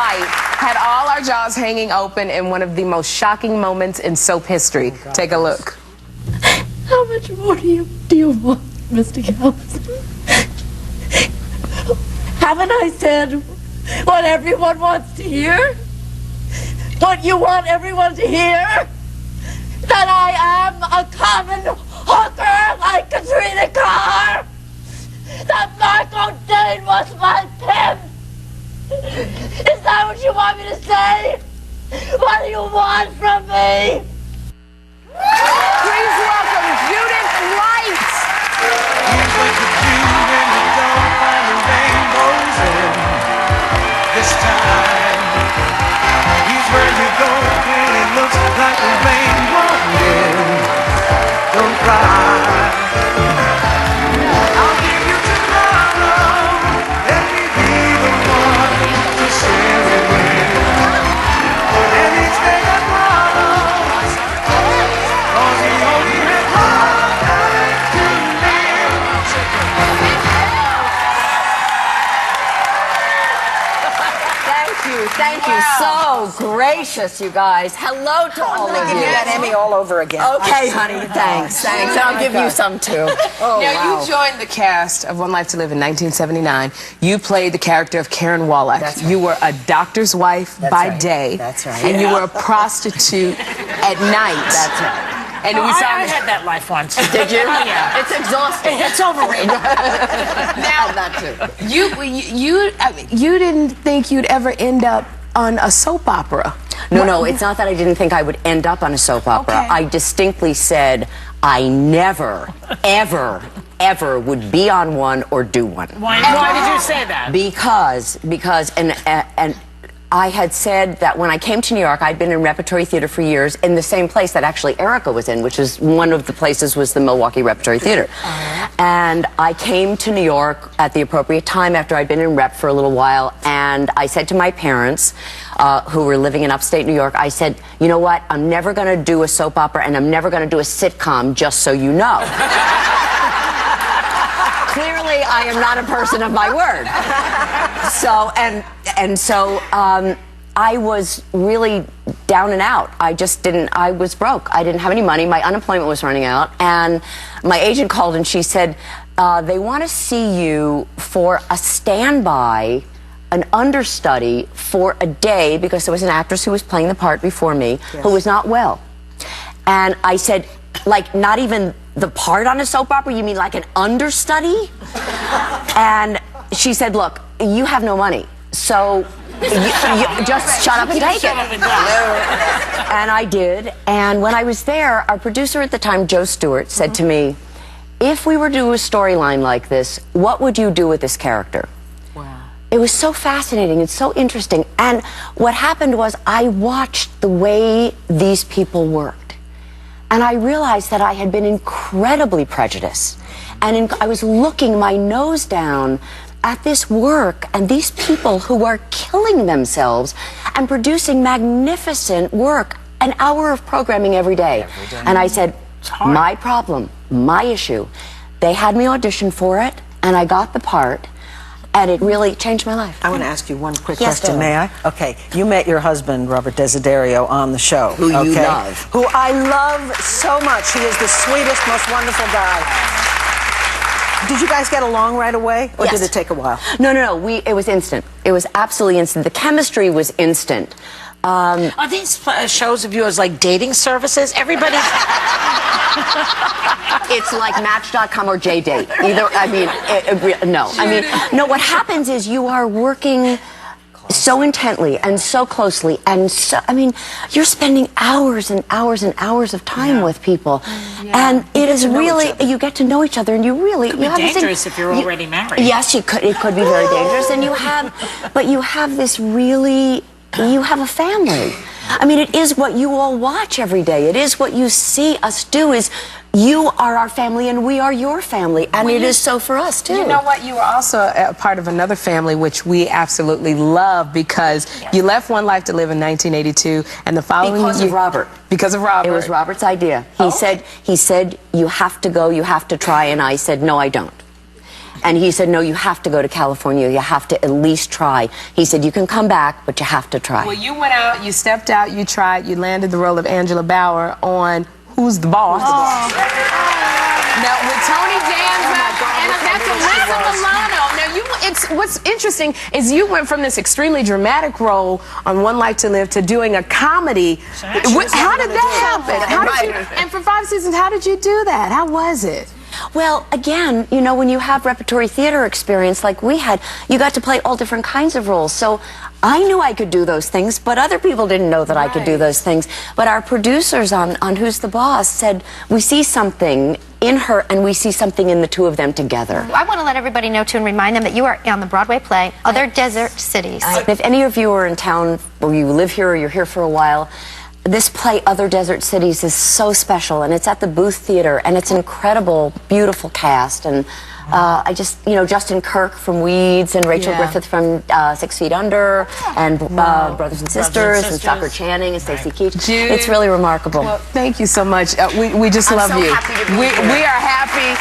Light had all our jaws hanging open in one of the most shocking moments in soap history. Take a look. How much more do you want, Mr. Galveston? Haven't I said what everyone wants to hear? What you want everyone to hear? That I am a common hooker like Katrina Carr? That Marco Dane was my pimp? Is that what you want me to say? What do you want from me? Please welcome Judith Light. Here's what you do when you don't find the rainbows in this time. Here's where you go when it looks like the rain won't end. Don't cry. I'll give you tomorrow. Let me be the one to share it with. And each day that follows, 'cause we only have one life to live. Thank you. So gracious, you guys. Hello to all of you. I'll give you that Emmy all over again. Okay, honey, thanks. And I'll give you some too. Now, you joined the cast of One Life to Live in 1979. You played the character of Karen Wallach. That's right. You were a doctor's wife by day. That's right. And you were a prostitute at night. That's right. And Oh, we saw I had that life once. Did you? Oh, yeah. It's exhausting. It's overrated. Now that too. you didn't think you'd ever end up on a soap opera. No, it's not that I didn't think I would end up on a soap opera. Okay. I distinctly said I never, ever would be on one or do one. Why did you say that? Because and I had said that when I came to New York, I'd been in repertory theater for years in the same place that actually Erica was in, which is one of the places was the Milwaukee Repertory Theater. And I came to New York at the appropriate time after I'd been in rep for a little while, and I said to my parents, who were living in upstate New York, I said, you know what, I'm never going to do a soap opera and I'm never going to do a sitcom, just so you know. Clearly, I am not a person of my word. So, so I was really down and out. I was broke. I didn't have any money. My unemployment was running out. And my agent called and she said, they want to see you for a standby, an understudy for a day, because there was an actress who was playing the part before me who was not well. And I said, like, not even the part on a soap opera? You mean like an understudy? And she said, look, you have no money, so you just shut up and take it. And I did. And when I was there, our producer at the time, Joe Stewart, said to me, if we were to do a storyline like this, what would you do with this character? Wow. It was so fascinating and so interesting. And what happened was I watched the way these people worked. And I realized that I had been incredibly prejudiced. And I was looking my nose down at this work and these people who are killing themselves and producing magnificent work, an hour of programming every day. And I said, my problem, my issue. They had me audition for it, and I got the part. And it really changed my life. I want to ask you one quick Yes, question, darling. may I? Okay, you met your husband, Robert Desiderio, on the show. Who you okay? love. Who I love so much. He is the sweetest, most wonderful guy. Did you guys get along right away, or Yes. did it take a while? No, it was instant. It was absolutely instant. The chemistry was instant. Are these shows of yours like dating services? Everybody... It's like Match.com or JDate. Either, I mean, no. I mean, no, what happens is you are working so intently and so closely, and so, I mean, you're spending hours and hours and hours of time with people. And it is really, you get to know each other, and you really... It could be dangerous if you're already married. Yes, it could be very dangerous, and you have this really, you have a family. I mean, it is what you all watch every day. It is what you see us do, is you are our family and we are your family, and it is so for us too. You know what? You were also a part of another family which we absolutely love, because you left One Life to Live in 1982, and the following Because of Robert. Because of Robert. It was Robert's idea. He said, you have to go, you have to try, and I said, no, I don't. And he said, no, you have to go to California. You have to at least try. He said, you can come back, but you have to try. Well, you went out, you stepped out, you tried, you landed the role of Angela Bauer on Who's the Boss? Now, with Tony Danza and that's Alyssa Milano. Now, what's interesting is you went from this extremely dramatic role on One Life to Live to doing a comedy. How did that happen? And for 5 seasons, how did you do that? How was it? Well, again, you know, when you have repertory theater experience like we had, you got to play all different kinds of roles. So I knew I could do those things, but other people didn't know that I could do those things. But our producers on Who's the Boss said, we see something in her and we see something in the two of them together. I want to let everybody know, too, and remind them that you are on the Broadway play, Other Desert Cities. If any of you are in town, or you live here or you're here for a while, this play, Other Desert Cities, is so special, and it's at the Booth Theater, and it's an incredible, beautiful cast, and I just, you know, Justin Kirk from Weeds, and Rachel Griffith from 6 Feet Under, and Brothers and Sisters, and Stockard Channing, and Stacey Keach. It's really remarkable. Well, thank you so much. We just love you. Happy to be we here. are happy.